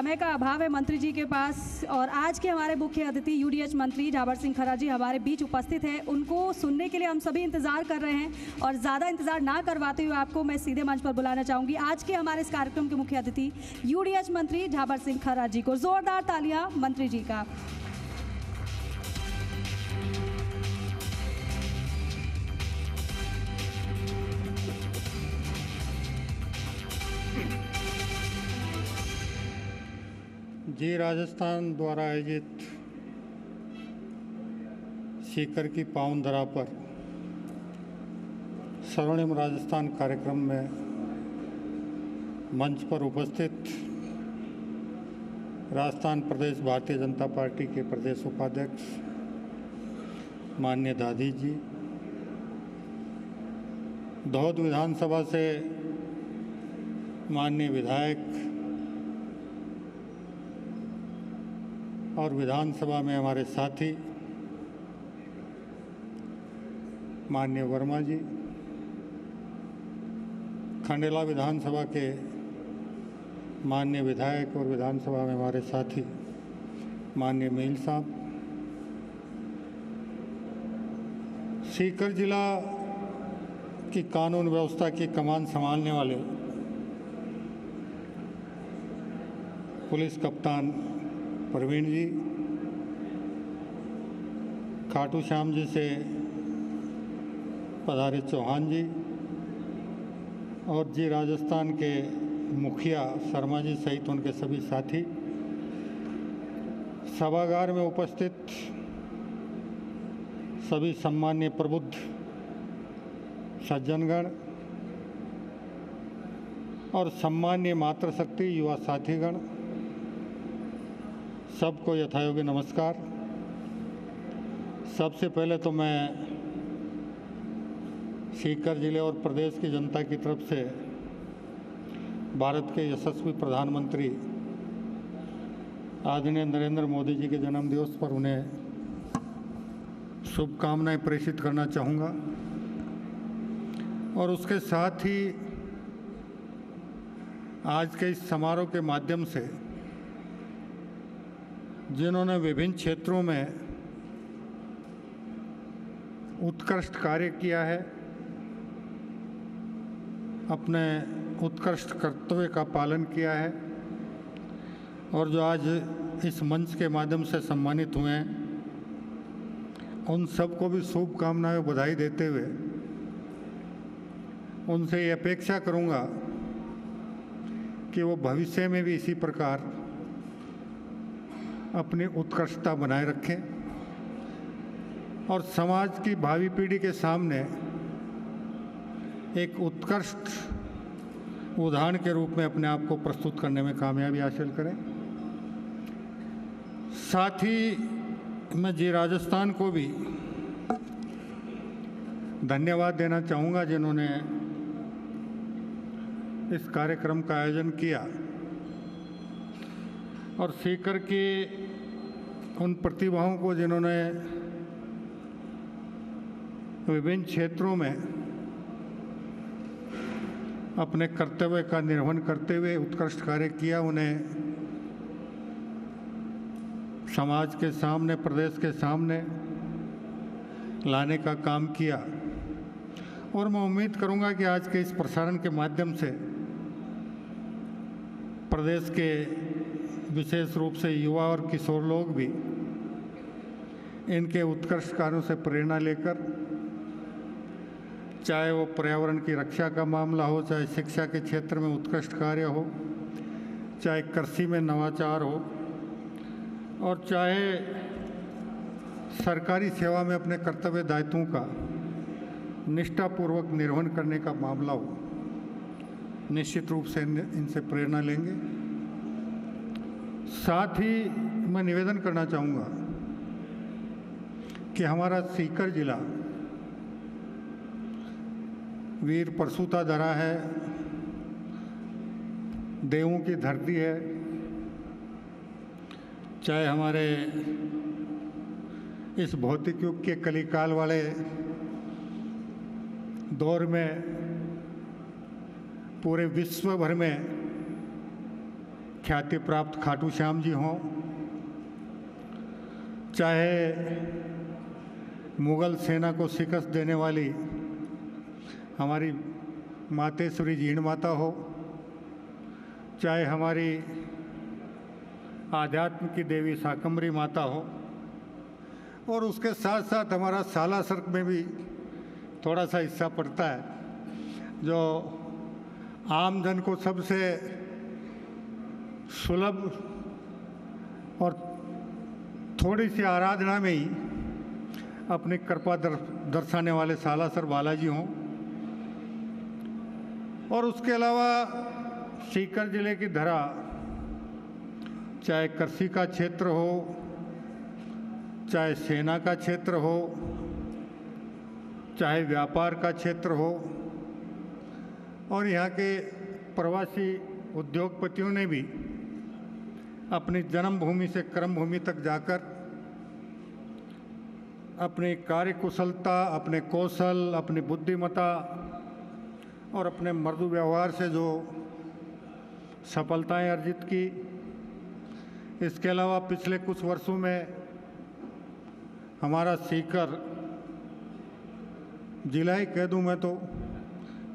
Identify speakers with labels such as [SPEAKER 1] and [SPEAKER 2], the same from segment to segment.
[SPEAKER 1] समय का अभाव है मंत्री जी के पास और आज के हमारे मुख्य अतिथि यूडीएच मंत्री झाबर सिंह खर्रा जी हमारे बीच उपस्थित हैं। उनको सुनने के लिए हम सभी इंतजार कर रहे हैं और ज़्यादा इंतजार ना करवाते हुए आपको मैं सीधे मंच पर बुलाना चाहूँगी आज के हमारे इस कार्यक्रम के मुख्य अतिथि यूडीएच मंत्री झाबर सिंह खर्रा जी को। जोरदार तालियां मंत्री जी का।
[SPEAKER 2] जी राजस्थान द्वारा आयोजित सीकर की पावन धरा पर स्वर्णिम राजस्थान कार्यक्रम में मंच पर उपस्थित राजस्थान प्रदेश भारतीय जनता पार्टी के प्रदेश उपाध्यक्ष माननीय दादी जी, दौद विधानसभा से माननीय विधायक और विधानसभा में हमारे साथी माननीय वर्मा जी, खंडेला विधानसभा के माननीय विधायक और विधानसभा में हमारे साथी माननीय मील साहब, सीकर जिला की कानून व्यवस्था की कमान संभालने वाले पुलिस कप्तान प्रवीण जी, खाटू श्याम जी से पधारे चौहान जी और जी राजस्थान के मुखिया शर्मा जी सहित उनके सभी साथी, सभागार में उपस्थित सभी सम्मान्य प्रबुद्ध सज्जनगण और सम्मान्य मातृशक्ति युवा साथीगण, सबको यथायोग्य नमस्कार। सबसे पहले तो मैं सीकर जिले और प्रदेश की जनता की तरफ से भारत के यशस्वी प्रधानमंत्री आदरणीय नरेंद्र मोदी जी के जन्मदिवस पर उन्हें शुभकामनाएं प्रेषित करना चाहूँगा और उसके साथ ही आज के इस समारोह के माध्यम से जिन्होंने विभिन्न क्षेत्रों में उत्कृष्ट कार्य किया है, अपने उत्कृष्ट कर्तव्य का पालन किया है और जो आज इस मंच के माध्यम से सम्मानित हुए हैं, उन सबको भी शुभकामनाएं बधाई देते हुए उनसे ये अपेक्षा करूंगा कि वो भविष्य में भी इसी प्रकार अपनी उत्कृष्टता बनाए रखें और समाज की भावी पीढ़ी के सामने एक उत्कृष्ट उदाहरण के रूप में अपने आप को प्रस्तुत करने में कामयाबी हासिल करें। साथ ही मैं जी राजस्थान को भी धन्यवाद देना चाहूँगा जिन्होंने इस कार्यक्रम का आयोजन किया और सीकर की उन प्रतिभाओं को जिन्होंने विभिन्न क्षेत्रों में अपने कर्तव्य का निर्वहन करते हुए उत्कृष्ट कार्य किया, उन्हें समाज के सामने, प्रदेश के सामने लाने का काम किया और मैं उम्मीद करूंगा कि आज के इस प्रसारण के माध्यम से प्रदेश के विशेष रूप से युवा और किशोर लोग भी इनके उत्कृष्ट कार्यों से प्रेरणा लेकर, चाहे वो पर्यावरण की रक्षा का मामला हो, चाहे शिक्षा के क्षेत्र में उत्कृष्ट कार्य हो, चाहे कृषि में नवाचार हो और चाहे सरकारी सेवा में अपने कर्तव्य दायित्वों का निष्ठापूर्वक निर्वहन करने का मामला हो, निश्चित रूप से इनसे प्रेरणा लेंगे। साथ ही मैं निवेदन करना चाहूँगा कि हमारा सीकर जिला वीर प्रसूता धरा है, देवों की धरती है। चाहे हमारे इस भौतिक युग के कलिकाल वाले दौर में पूरे विश्व भर में ख्याति प्राप्त खाटू श्याम जी हों, चाहे मुग़ल सेना को शिकस्त देने वाली हमारी मातेश्वरी जीण माता हो, चाहे हमारी आध्यात्म की देवी शाकंभरी माता हो, और उसके साथ साथ हमारा सालासर में भी थोड़ा सा हिस्सा पड़ता है, जो आम जन को सबसे सुलभ और थोड़ी सी आराधना में ही अपनी कृपा दर्शाने वाले सालासर बालाजी हों, और उसके अलावा सीकर जिले की धरा, चाहे कृषि का क्षेत्र हो, चाहे सेना का क्षेत्र हो, चाहे व्यापार का क्षेत्र हो, और यहाँ के प्रवासी उद्योगपतियों ने भी अपनी जन्मभूमि से कर्मभूमि तक जाकर अपनी कार्यकुशलता, अपने कौशल, अपनी बुद्धिमत्ता और अपने मृदु व्यवहार से जो सफलताएं अर्जित की। इसके अलावा पिछले कुछ वर्षों में हमारा सीकर जिला ही कह दूँ मैं तो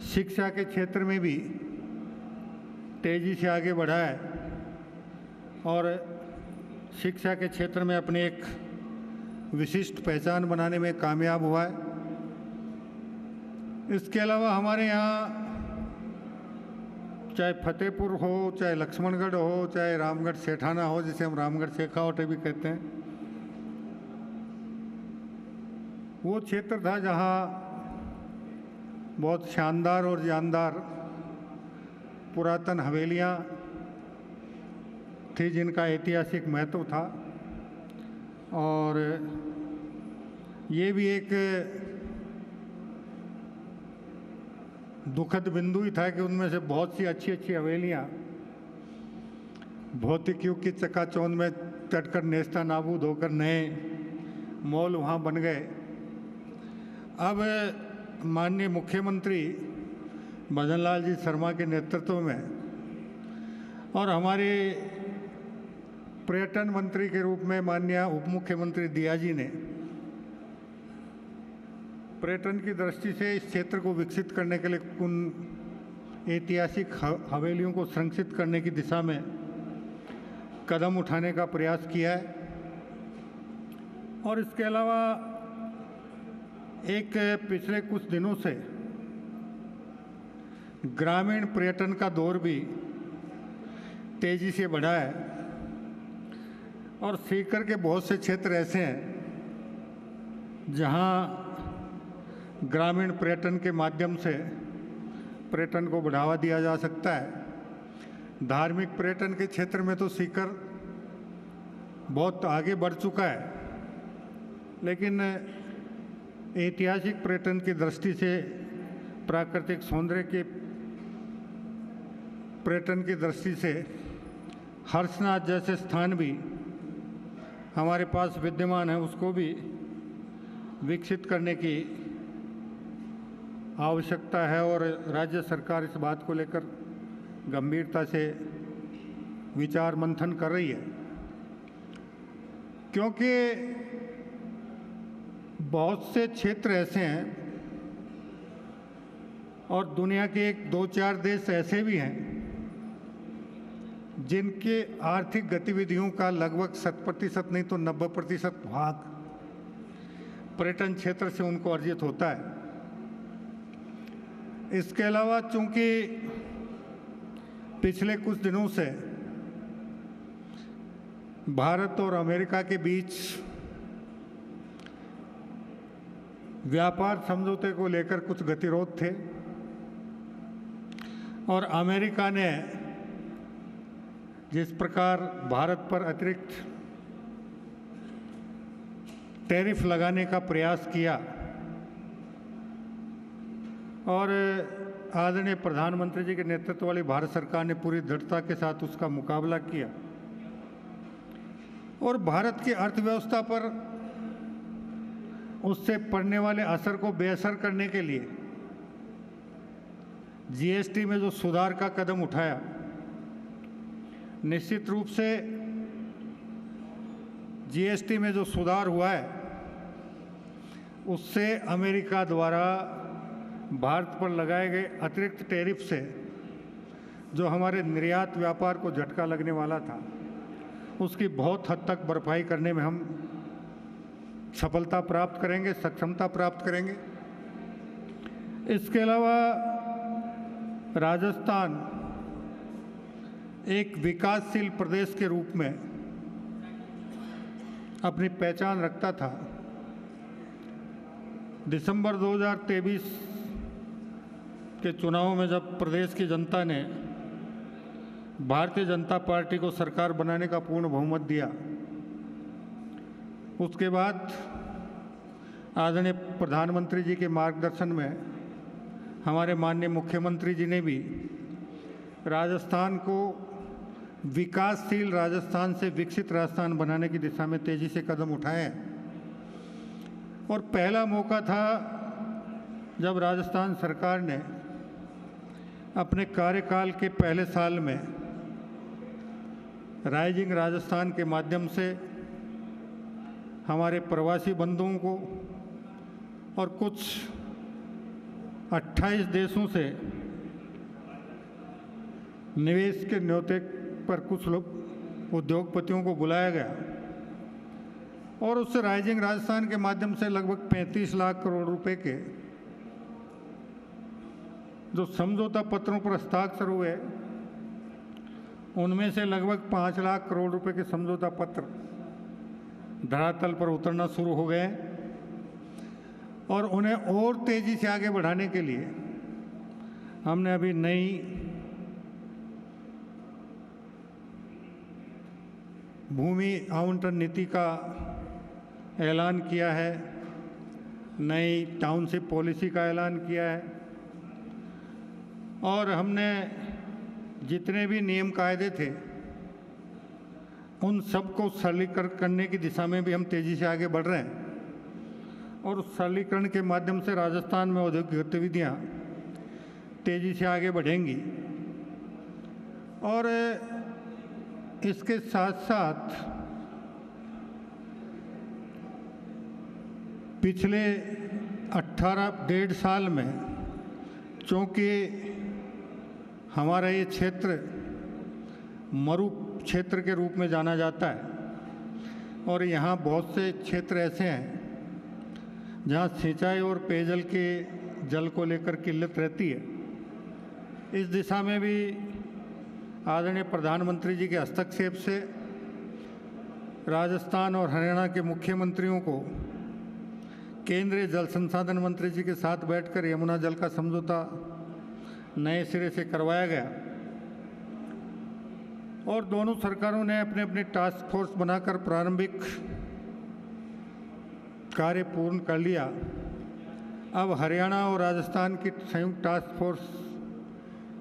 [SPEAKER 2] शिक्षा के क्षेत्र में भी तेज़ी से आगे बढ़ा है और शिक्षा के क्षेत्र में अपनी एक विशिष्ट पहचान बनाने में कामयाब हुआ है। इसके अलावा हमारे यहाँ चाहे फतेहपुर हो, चाहे लक्ष्मणगढ़ हो, चाहे रामगढ़ सेठाना हो, जिसे हम रामगढ़ शेखावटे भी कहते हैं, वो क्षेत्र था जहाँ बहुत शानदार और जानदार पुरातन हवेलियाँ थी जिनका ऐतिहासिक महत्व था। और ये भी एक दुखद बिंदु ही था कि उनमें से बहुत सी अच्छी अच्छी हवेलियाँ भौतिक युग की चकाचौंध में चढ़कर नेस्ता नाबूद होकर नए मॉल वहाँ बन गए। अब माननीय मुख्यमंत्री भजन लाल जी शर्मा के नेतृत्व में और हमारे पर्यटन मंत्री के रूप में माननीय उप मुख्यमंत्री दिया जी ने पर्यटन की दृष्टि से इस क्षेत्र को विकसित करने के लिए उन ऐतिहासिक हवेलियों को संरक्षित करने की दिशा में कदम उठाने का प्रयास किया है। और इसके अलावा एक पिछले कुछ दिनों से ग्रामीण पर्यटन का दौर भी तेजी से बढ़ा है और सीकर के बहुत से क्षेत्र ऐसे हैं जहां ग्रामीण पर्यटन के माध्यम से पर्यटन को बढ़ावा दिया जा सकता है। धार्मिक पर्यटन के क्षेत्र में तो सीकर बहुत आगे बढ़ चुका है, लेकिन ऐतिहासिक पर्यटन की दृष्टि से, प्राकृतिक सौंदर्य के पर्यटन की दृष्टि से हर्षनाथ जैसे स्थान भी हमारे पास विद्यमान है, उसको भी विकसित करने की आवश्यकता है। और राज्य सरकार इस बात को लेकर गंभीरता से विचार मंथन कर रही है, क्योंकि बहुत से क्षेत्र ऐसे हैं और दुनिया के एक दो चार देश ऐसे भी हैं जिनके आर्थिक गतिविधियों का लगभग 100% नहीं तो 90% भाग पर्यटन क्षेत्र से उनको अर्जित होता है। इसके अलावा चूंकि पिछले कुछ दिनों से भारत और अमेरिका के बीच व्यापार समझौते को लेकर कुछ गतिरोध थे और अमेरिका ने जिस प्रकार भारत पर अतिरिक्त टैरिफ लगाने का प्रयास किया और आदरणीय प्रधानमंत्री जी के नेतृत्व वाली भारत सरकार ने पूरी दृढ़ता के साथ उसका मुकाबला किया और भारत की अर्थव्यवस्था पर उससे पड़ने वाले असर को बेअसर करने के लिए जीएसटी में जो सुधार का कदम उठाया, निश्चित रूप से जीएसटी में जो सुधार हुआ है उससे अमेरिका द्वारा भारत पर लगाए गए अतिरिक्त टैरिफ से जो हमारे निर्यात व्यापार को झटका लगने वाला था उसकी बहुत हद तक भरपाई करने में हम सफलता प्राप्त करेंगे, सक्षमता प्राप्त करेंगे। इसके अलावा राजस्थान एक विकासशील प्रदेश के रूप में अपनी पहचान रखता था। दिसंबर 2023 के चुनाव में जब प्रदेश की जनता ने भारतीय जनता पार्टी को सरकार बनाने का पूर्ण बहुमत दिया, उसके बाद आदरणीय प्रधानमंत्री जी के मार्गदर्शन में हमारे माननीय मुख्यमंत्री जी ने भी राजस्थान को विकासशील राजस्थान से विकसित राजस्थान बनाने की दिशा में तेजी से कदम उठाए हैं। और पहला मौका था जब राजस्थान सरकार ने अपने कार्यकाल के पहले साल में राइजिंग राजस्थान के माध्यम से हमारे प्रवासी बंधुओं को और कुछ 28 देशों से निवेश के न्योते पर कुछ लोग उद्योगपतियों को बुलाया गया और उससे राइजिंग राजस्थान के माध्यम से लगभग 35 लाख करोड़ रुपए के जो समझौता पत्रों पर हस्ताक्षर हुए उनमें से लगभग 5 लाख करोड़ रुपए के समझौता पत्र धरातल पर उतरना शुरू हो गए और उन्हें और तेजी से आगे बढ़ाने के लिए हमने अभी नई भूमि आवंटन नीति का ऐलान किया है, नई टाउनशिप पॉलिसी का ऐलान किया है और हमने जितने भी नियम कायदे थे उन सबको सरलीकरण करने की दिशा में भी हम तेज़ी से आगे बढ़ रहे हैं और उस सरलीकरण के माध्यम से राजस्थान में औद्योगिक गतिविधियाँ तेज़ी से आगे बढ़ेंगी। और इसके साथ साथ पिछले 18 साल में चूँकि हमारा ये क्षेत्र मरु क्षेत्र के रूप में जाना जाता है और यहाँ बहुत से क्षेत्र ऐसे हैं जहाँ सिंचाई और पेयजल के जल को लेकर किल्लत रहती है। इस दिशा में भी आदरणीय प्रधानमंत्री जी के हस्तक्षेप से राजस्थान और हरियाणा के मुख्यमंत्रियों को केंद्रीय जल संसाधन मंत्री जी के साथ बैठकर यमुना जल का समझौता नए सिरे से करवाया गया और दोनों सरकारों ने अपने अपने टास्क फोर्स बनाकर प्रारंभिक कार्य पूर्ण कर लिया। अब हरियाणा और राजस्थान की संयुक्त टास्क फोर्स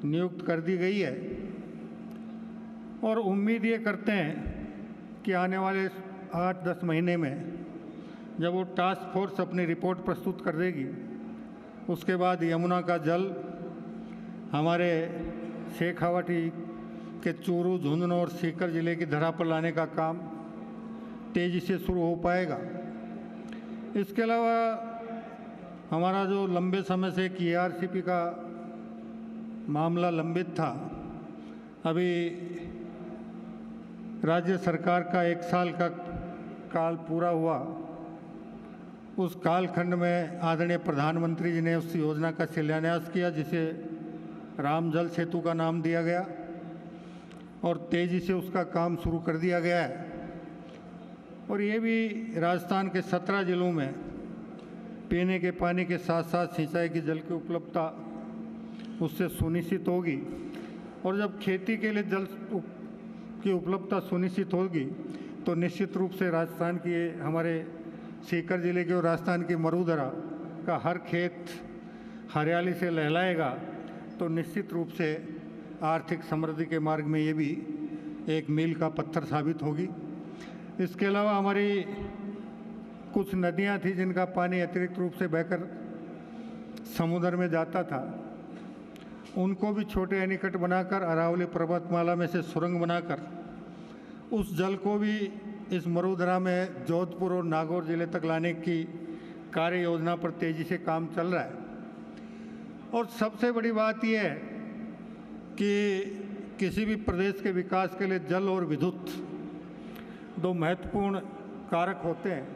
[SPEAKER 2] नियुक्त कर दी गई है और उम्मीद ये करते हैं कि आने वाले 8-10 महीने में जब वो टास्क फोर्स अपनी रिपोर्ट प्रस्तुत कर देगी उसके बाद यमुना का जल हमारे शेखावाटी के चूरू, झुंझुनू और सीकर जिले की धरा पर लाने का काम तेज़ी से शुरू हो पाएगा। इसके अलावा हमारा जो लंबे समय से ERCP का मामला लंबित था, अभी राज्य सरकार का 1 साल का काल पूरा हुआ। उस कालखंड में आदरणीय प्रधानमंत्री जी ने उस योजना का शिलान्यास किया जिसे राम जल सेतु का नाम दिया गया और तेज़ी से उसका काम शुरू कर दिया गया है। और ये भी राजस्थान के 17 जिलों में पीने के पानी के साथ साथ सिंचाई की जल की उपलब्धता उससे सुनिश्चित होगी और जब खेती के लिए जल की उपलब्धता सुनिश्चित होगी तो निश्चित रूप से राजस्थान की हमारे सीकर जिले के और राजस्थान की मरुधरा का हर खेत हरियाली से लहलाएगा तो निश्चित रूप से आर्थिक समृद्धि के मार्ग में ये भी एक मील का पत्थर साबित होगी। इसके अलावा हमारी कुछ नदियाँ थी जिनका पानी अतिरिक्त रूप से बहकर समुद्र में जाता था, उनको भी छोटे एनीकट बनाकर अरावली पर्वतमाला में से सुरंग बनाकर उस जल को भी इस मरुधरा में जोधपुर और नागौर जिले तक लाने की कार्य योजना पर तेजी से काम चल रहा है। और सबसे बड़ी बात यह है कि किसी भी प्रदेश के विकास के लिए जल और विद्युत दो महत्वपूर्ण कारक होते हैं।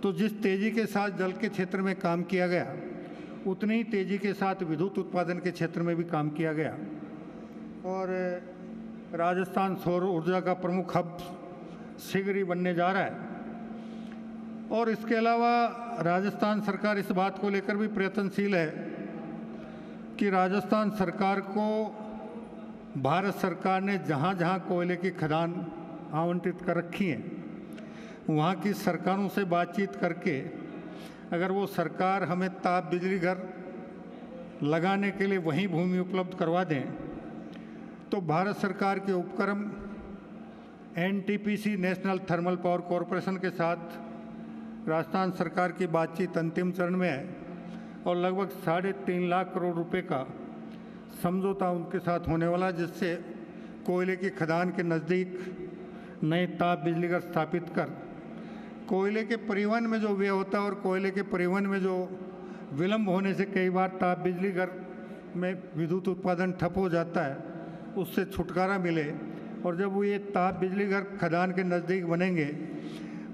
[SPEAKER 2] तो जिस तेज़ी के साथ जल के क्षेत्र में काम किया गया, उतनी ही तेज़ी के साथ विद्युत उत्पादन के क्षेत्र में भी काम किया गया। और राजस्थान सौर ऊर्जा का प्रमुख हब शीघ्र ही बनने जा रहा है। और इसके अलावा राजस्थान सरकार इस बात को लेकर भी प्रयत्नशील है कि राजस्थान सरकार को भारत सरकार ने जहाँ जहाँ कोयले की खदान आवंटित कर रखी हैं, वहाँ की सरकारों से बातचीत करके अगर वो सरकार हमें ताप बिजली घर लगाने के लिए वहीं भूमि उपलब्ध करवा दें, तो भारत सरकार के उपक्रम NTPC national thermal power corporation के साथ राजस्थान सरकार की बातचीत अंतिम चरण में है और लगभग 3.5 लाख करोड़ रुपए का समझौता उनके साथ होने वाला, जिससे कोयले की खदान के नज़दीक नए ताप बिजली घर स्थापित कर कोयले के परिवहन में जो व्यय होता है और कोयले के परिवहन में जो विलंब होने से कई बार ताप बिजली घर में विद्युत उत्पादन ठप हो जाता है, उससे छुटकारा मिले। और जब वो ये ताप बिजली घर खदान के नज़दीक बनेंगे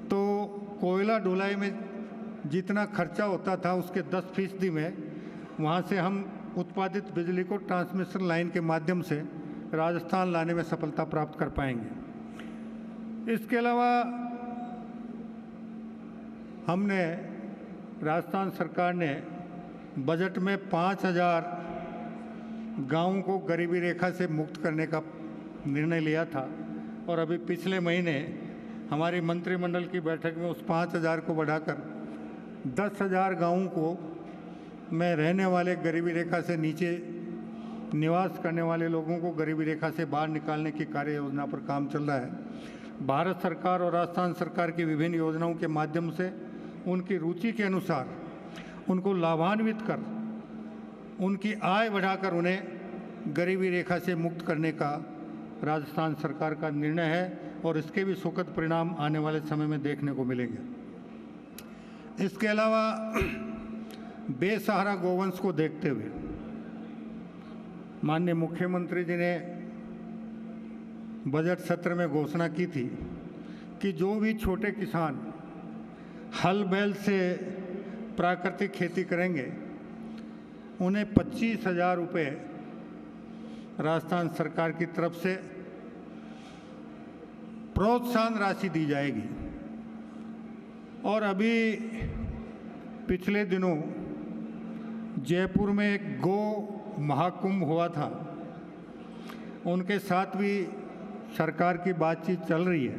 [SPEAKER 2] तो कोयला ढुलाई में जितना खर्चा होता था उसके 10% में वहाँ से हम उत्पादित बिजली को ट्रांसमिशन लाइन के माध्यम से राजस्थान लाने में सफलता प्राप्त कर पाएंगे। इसके अलावा हमने राजस्थान सरकार ने बजट में 5000 गाँवों को गरीबी रेखा से मुक्त करने का निर्णय लिया था और अभी पिछले महीने हमारी मंत्रिमंडल की बैठक में उस 5000 को बढ़ाकर 10,000 गाँवों को में रहने वाले गरीबी रेखा से नीचे निवास करने वाले लोगों को गरीबी रेखा से बाहर निकालने की कार्य योजना पर काम चल रहा है। भारत सरकार और राजस्थान सरकार की विभिन्न योजनाओं के माध्यम से उनकी रुचि के अनुसार उनको लाभान्वित कर उनकी आय बढ़ाकर उन्हें गरीबी रेखा से मुक्त करने का राजस्थान सरकार का निर्णय है और इसके भी सुखद परिणाम आने वाले समय में देखने को मिलेंगे। इसके अलावा बेसहारा गोवंश को देखते हुए माननीय मुख्यमंत्री जी ने बजट सत्र में घोषणा की थी कि जो भी छोटे किसान हल बैल से प्राकृतिक खेती करेंगे उन्हें 25,000 रुपये राजस्थान सरकार की तरफ से प्रोत्साहन राशि दी जाएगी। और अभी पिछले दिनों जयपुर में एक गो महाकुंभ हुआ था, उनके साथ भी सरकार की बातचीत चल रही है।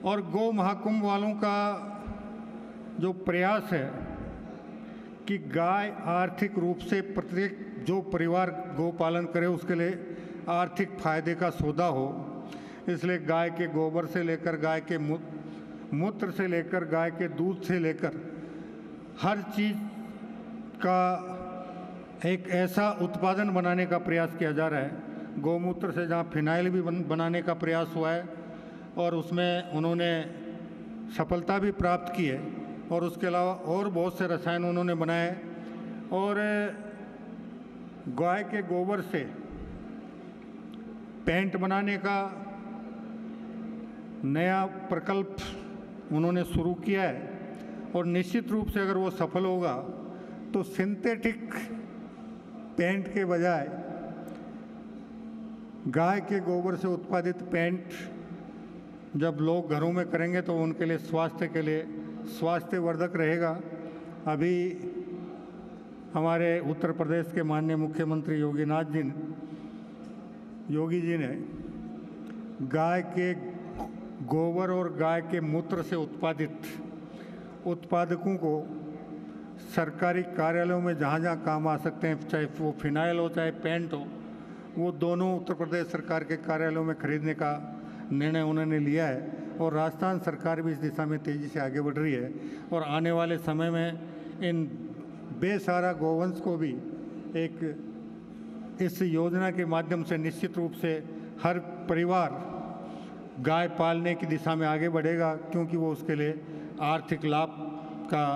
[SPEAKER 2] और गो महाकुंभ वालों का जो प्रयास है कि गाय आर्थिक रूप से प्रत्येक जो परिवार गौ पालन करे उसके लिए आर्थिक फायदे का सौदा हो, इसलिए गाय के गोबर से लेकर गाय के मूत्र से लेकर गाय के दूध से लेकर हर चीज़ का एक ऐसा उत्पादन बनाने का प्रयास किया जा रहा है। गौमूत्र से जहाँ फिनाइल भी बनाने का प्रयास हुआ है और उसमें उन्होंने सफलता भी प्राप्त की है और उसके अलावा और बहुत से रसायन उन्होंने बनाए। और गाय के गोबर से पेंट बनाने का नया प्रकल्प उन्होंने शुरू किया है और निश्चित रूप से अगर वो सफल होगा तो सिंथेटिक पेंट के बजाय गाय के गोबर से उत्पादित पेंट जब लोग घरों में करेंगे तो उनके लिए स्वास्थ्य के लिए स्वास्थ्यवर्धक रहेगा। अभी हमारे उत्तर प्रदेश के माननीय मुख्यमंत्री योगी जी ने गाय के गोबर और गाय के मूत्र से उत्पादित उत्पादकों को सरकारी कार्यालयों में जहाँ जहाँ काम आ सकते हैं, चाहे वो फिनाइल हो चाहे पेंट हो, वो दोनों उत्तर प्रदेश सरकार के कार्यालयों में खरीदने का निर्णय उन्होंने लिया है। और राजस्थान सरकार भी इस दिशा में तेज़ी से आगे बढ़ रही है और आने वाले समय में इन बेसहारा गोवंश को भी एक इस योजना के माध्यम से निश्चित रूप से हर परिवार गाय पालने की दिशा में आगे बढ़ेगा, क्योंकि वो उसके लिए आर्थिक लाभ का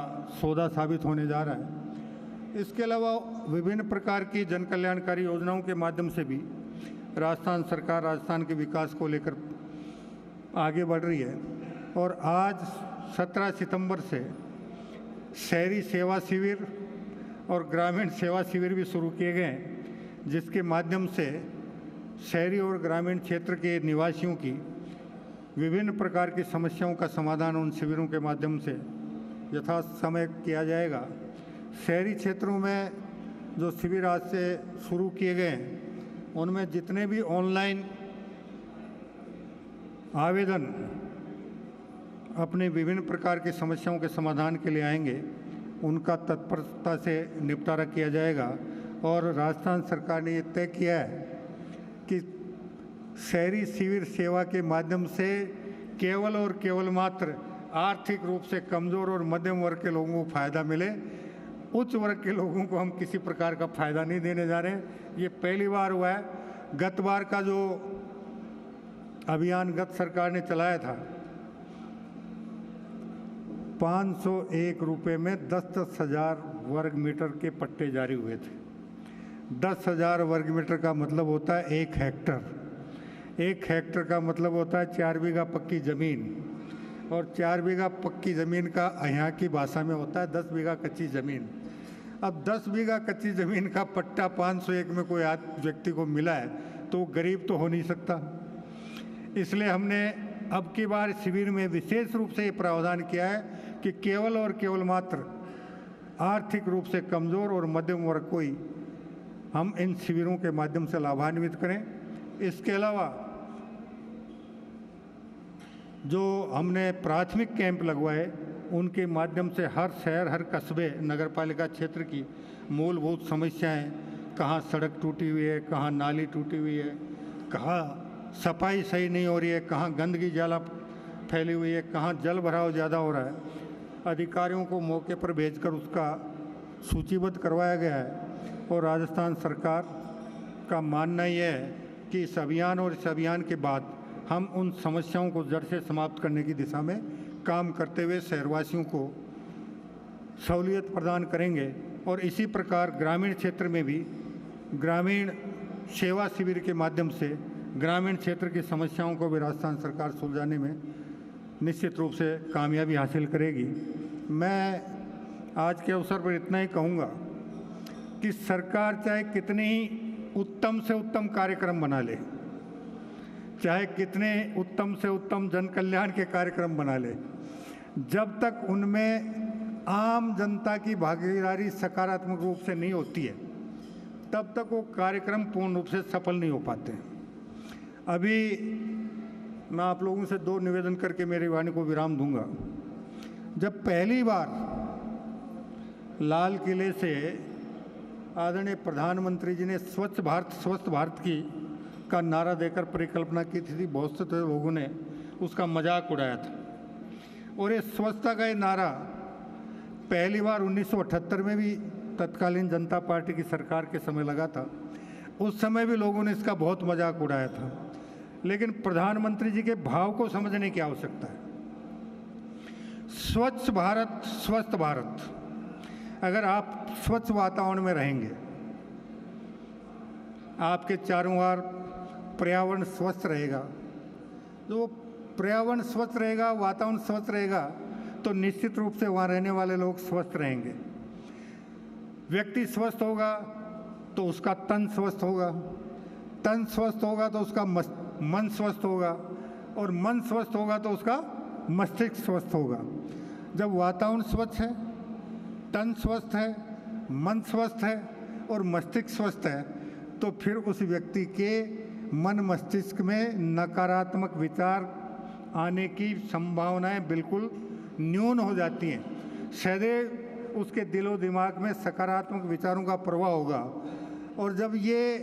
[SPEAKER 2] सौदा साबित होने जा रहा है। इसके अलावा विभिन्न प्रकार की जन कल्याणकारी योजनाओं के माध्यम से भी राजस्थान सरकार राजस्थान के विकास को लेकर आगे बढ़ रही है। और आज 17 सितंबर से शहरी सेवा शिविर और ग्रामीण सेवा शिविर भी शुरू किए गए हैं, जिसके माध्यम से शहरी और ग्रामीण क्षेत्र के निवासियों की विभिन्न प्रकार की समस्याओं का समाधान उन शिविरों के माध्यम से यथा समय किया जाएगा। शहरी क्षेत्रों में जो शिविर आज से शुरू किए गए हैं, उनमें जितने भी ऑनलाइन आवेदन अपने विभिन्न प्रकार की समस्याओं के समाधान के लिए आएंगे, उनका तत्परता से निपटारा किया जाएगा। और राजस्थान सरकार ने ये तय किया है कि शहरी शिविर सेवा के माध्यम से केवल और केवल मात्र आर्थिक रूप से कमज़ोर और मध्यम वर्ग के लोगों को फ़ायदा मिले। उच्च वर्ग के लोगों को हम किसी प्रकार का फ़ायदा नहीं देने जा रहे हैं। ये पहली बार हुआ है। गत बार का जो अभियान गत सरकार ने चलाया था, 501 रुपये में 10-10 हज़ार वर्ग मीटर के पट्टे जारी हुए थे। 10,000 वर्ग मीटर का मतलब होता है 1 हेक्टर। 1 हेक्टर का मतलब होता है 4 बीघा पक्की ज़मीन, और 4 बीघा पक्की ज़मीन का यहाँ की भाषा में होता है 10 बीघा कच्ची ज़मीन। अब 10 बीघा कच्ची ज़मीन का पट्टा 501 में कोई व्यक्ति को मिला है तो वो गरीब तो हो नहीं सकता। इसलिए हमने अब की बार शिविर में विशेष रूप से ये प्रावधान किया है कि केवल और केवल मात्र आर्थिक रूप से कमज़ोर और मध्यम वर्ग को ही हम इन शिविरों के माध्यम से लाभान्वित करें। इसके अलावा जो हमने प्राथमिक कैंप लगवाए, उनके माध्यम से हर शहर, हर कस्बे, नगरपालिका क्षेत्र की मूलभूत समस्याएं, कहाँ सड़क टूटी हुई है, कहाँ नाली टूटी हुई है, कहाँ सफाई सही नहीं हो रही है, कहाँ गंदगी ज़्यादा फैली हुई है, कहाँ जल भराव ज़्यादा हो रहा है, अधिकारियों को मौके पर भेजकर उसका सूचीबद्ध करवाया गया है। और राजस्थान सरकार का मानना यह है कि इस अभियान और इस अभियान के बाद हम उन समस्याओं को जड़ से समाप्त करने की दिशा में काम करते हुए शहरवासियों को सहूलियत प्रदान करेंगे। और इसी प्रकार ग्रामीण क्षेत्र में भी ग्रामीण सेवा शिविर के माध्यम से ग्रामीण क्षेत्र की समस्याओं को भी राजस्थान सरकार सुलझाने में निश्चित रूप से कामयाबी हासिल करेगी। मैं आज के अवसर पर इतना ही कहूँगा कि सरकार चाहे कितने ही उत्तम से उत्तम कार्यक्रम बना ले, चाहे कितने उत्तम से उत्तम जन कल्याण के कार्यक्रम बना ले, जब तक उनमें आम जनता की भागीदारी सकारात्मक रूप से नहीं होती है, तब तक वो कार्यक्रम पूर्ण रूप से सफल नहीं हो पाते। अभी मैं आप लोगों से 2 निवेदन करके मेरी वाणी को विराम दूंगा। जब पहली बार लाल किले से आदरणीय प्रधानमंत्री जी ने स्वच्छ भारत स्वस्थ भारत का नारा देकर परिकल्पना की थी, बहुत से लोगों ने उसका मजाक उड़ाया था। और ये स्वच्छता का ये नारा पहली बार 1978 में भी तत्कालीन जनता पार्टी की सरकार के समय लगा था। उस समय भी लोगों ने इसका बहुत मजाक उड़ाया था, लेकिन प्रधानमंत्री जी के भाव को समझने की आवश्यकता है। स्वच्छ भारत स्वस्थ भारत, अगर आप स्वच्छ वातावरण में रहेंगे, आपके चारों ओर पर्यावरण स्वस्थ रहेगा, तो पर्यावरण स्वस्थ रहेगा, वातावरण स्वस्थ रहेगा, तो निश्चित रूप से वहाँ रहने वाले लोग स्वस्थ रहेंगे। व्यक्ति स्वस्थ होगा तो उसका तन स्वस्थ होगा, तन स्वस्थ होगा तो उसका मन स्वस्थ होगा, और मन स्वस्थ होगा तो उसका मस्तिष्क स्वस्थ होगा। जब वातावरण स्वच्छ है, तन स्वस्थ है, मन स्वस्थ है और मस्तिष्क स्वस्थ है, तो फिर उस व्यक्ति के मन मस्तिष्क में नकारात्मक विचार आने की संभावनाएं बिल्कुल न्यून हो जाती हैं। सदैव उसके दिलो दिमाग में सकारात्मक विचारों का प्रवाह होगा, और जब ये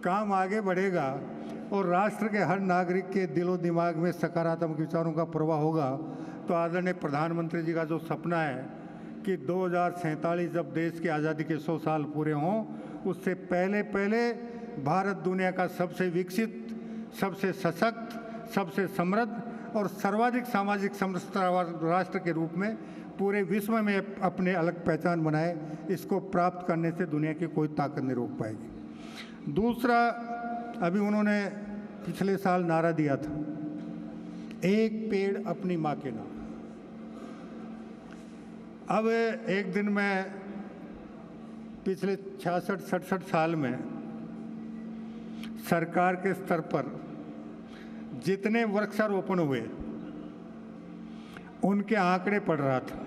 [SPEAKER 2] काम आगे बढ़ेगा और राष्ट्र के हर नागरिक के दिलो दिमाग में सकारात्मक विचारों का प्रवाह होगा, तो आदरणीय प्रधानमंत्री जी का जो सपना है कि 2047 जब देश की आज़ादी के 100 साल पूरे हों, उससे पहले पहले भारत दुनिया का सबसे विकसित, सबसे सशक्त, सबसे समृद्ध और सर्वाधिक सामाजिक समरसता राष्ट्र के रूप में पूरे विश्व में अपने अलग पहचान बनाए। इसको प्राप्त करने से दुनिया की कोई ताकत नहीं रोक पाएगी। दूसरा, अभी उन्होंने पिछले साल नारा दिया था, एक पेड़ अपनी माँ के नाम। अब एक दिन में पिछले 66-67 साल में सरकार के स्तर पर जितने वृक्षारोपण हुए उनके आंकड़े पढ़ रहा था,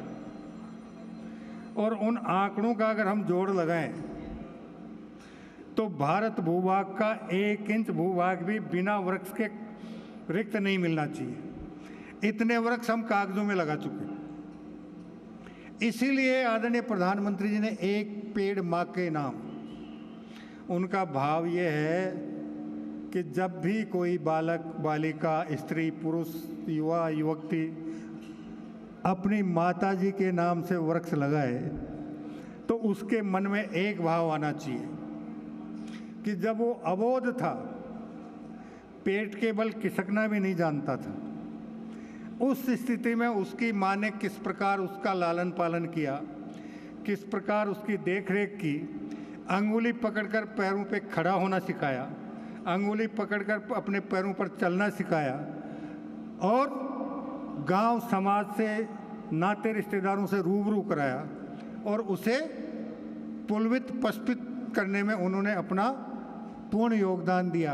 [SPEAKER 2] और उन आंकड़ों का अगर हम जोड़ लगाएं तो भारत भूभाग का 1 इंच भूभाग भी बिना वृक्ष के रिक्त नहीं मिलना चाहिए। इतने वृक्ष हम कागजों में लगा चुके हैं। इसीलिए आदरणीय प्रधानमंत्री जी ने एक पेड़ माँ के नाम, उनका भाव ये है कि जब भी कोई बालक, बालिका, स्त्री, पुरुष, युवा, युवती अपनी माता जी के नाम से वृक्ष लगाए तो उसके मन में एक भाव आना चाहिए कि जब वो अबोध था, पेट के बल खिसकना भी नहीं जानता था, उस स्थिति में उसकी माँ ने किस प्रकार उसका लालन पालन किया, किस प्रकार उसकी देखरेख की, अंगुली पकड़कर पैरों पे खड़ा होना सिखाया, अंगुली पकड़कर अपने पैरों पर चलना सिखाया, और गांव समाज से, नाते रिश्तेदारों से रूबरू कराया, और उसे पुलवित पुष्पित करने में उन्होंने अपना पूर्ण योगदान दिया।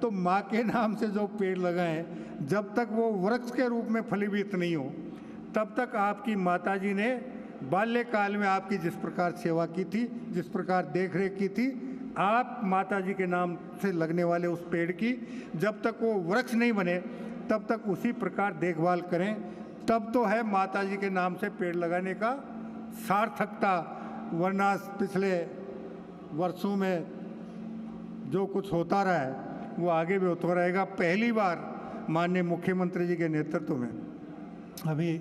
[SPEAKER 2] तो माँ के नाम से जो पेड़ लगाएं, जब तक वो वृक्ष के रूप में फलीभूत नहीं हो, तब तक आपकी माताजी ने बाल्यकाल में आपकी जिस प्रकार सेवा की थी, जिस प्रकार देखरेख की थी, आप माताजी के नाम से लगने वाले उस पेड़ की जब तक वो वृक्ष नहीं बने तब तक उसी प्रकार देखभाल करें। तब तो है माताजी के नाम से पेड़ लगाने का सार्थकता, वरना पिछले वर्षों में जो कुछ होता रहा है वो आगे भी होता रहेगा। पहली बार माननीय मुख्यमंत्री जी के नेतृत्व में अभी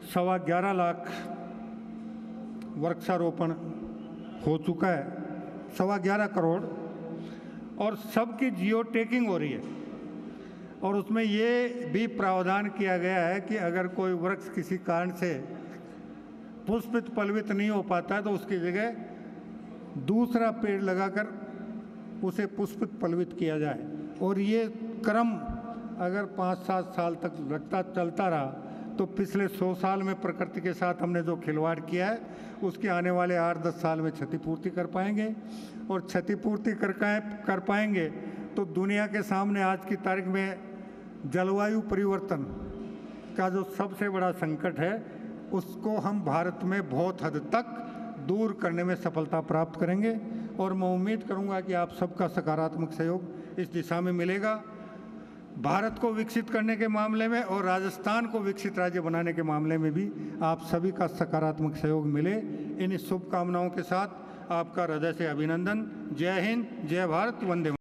[SPEAKER 2] 11.25 लाख वृक्षारोपण हो चुका है, 11.25 करोड़, और सबकी जियो टैगिंग हो रही है। और उसमें ये भी प्रावधान किया गया है कि अगर कोई वृक्ष किसी कारण से पुष्पित पल्वित नहीं हो पाता है तो उसकी जगह दूसरा पेड़ लगाकर उसे पुष्पित पल्वित किया जाए। और ये क्रम अगर 5-7 साल तक चलता रहा तो पिछले 100 साल में प्रकृति के साथ हमने जो खिलवाड़ किया है उसके आने वाले 8-10 साल में क्षतिपूर्ति कर पाएंगे। और क्षतिपूर्ति कर पाएंगे तो दुनिया के सामने आज की तारीख में जलवायु परिवर्तन का जो सबसे बड़ा संकट है उसको हम भारत में बहुत हद तक दूर करने में सफलता प्राप्त करेंगे। और मैं उम्मीद करूंगा कि आप सबका सकारात्मक सहयोग इस दिशा में मिलेगा। भारत को विकसित करने के मामले में और राजस्थान को विकसित राज्य बनाने के मामले में भी आप सभी का सकारात्मक सहयोग मिले। इन शुभकामनाओं के साथ आपका हृदय से अभिनंदन। जय हिंद, जय भारत, वंदे मातरम।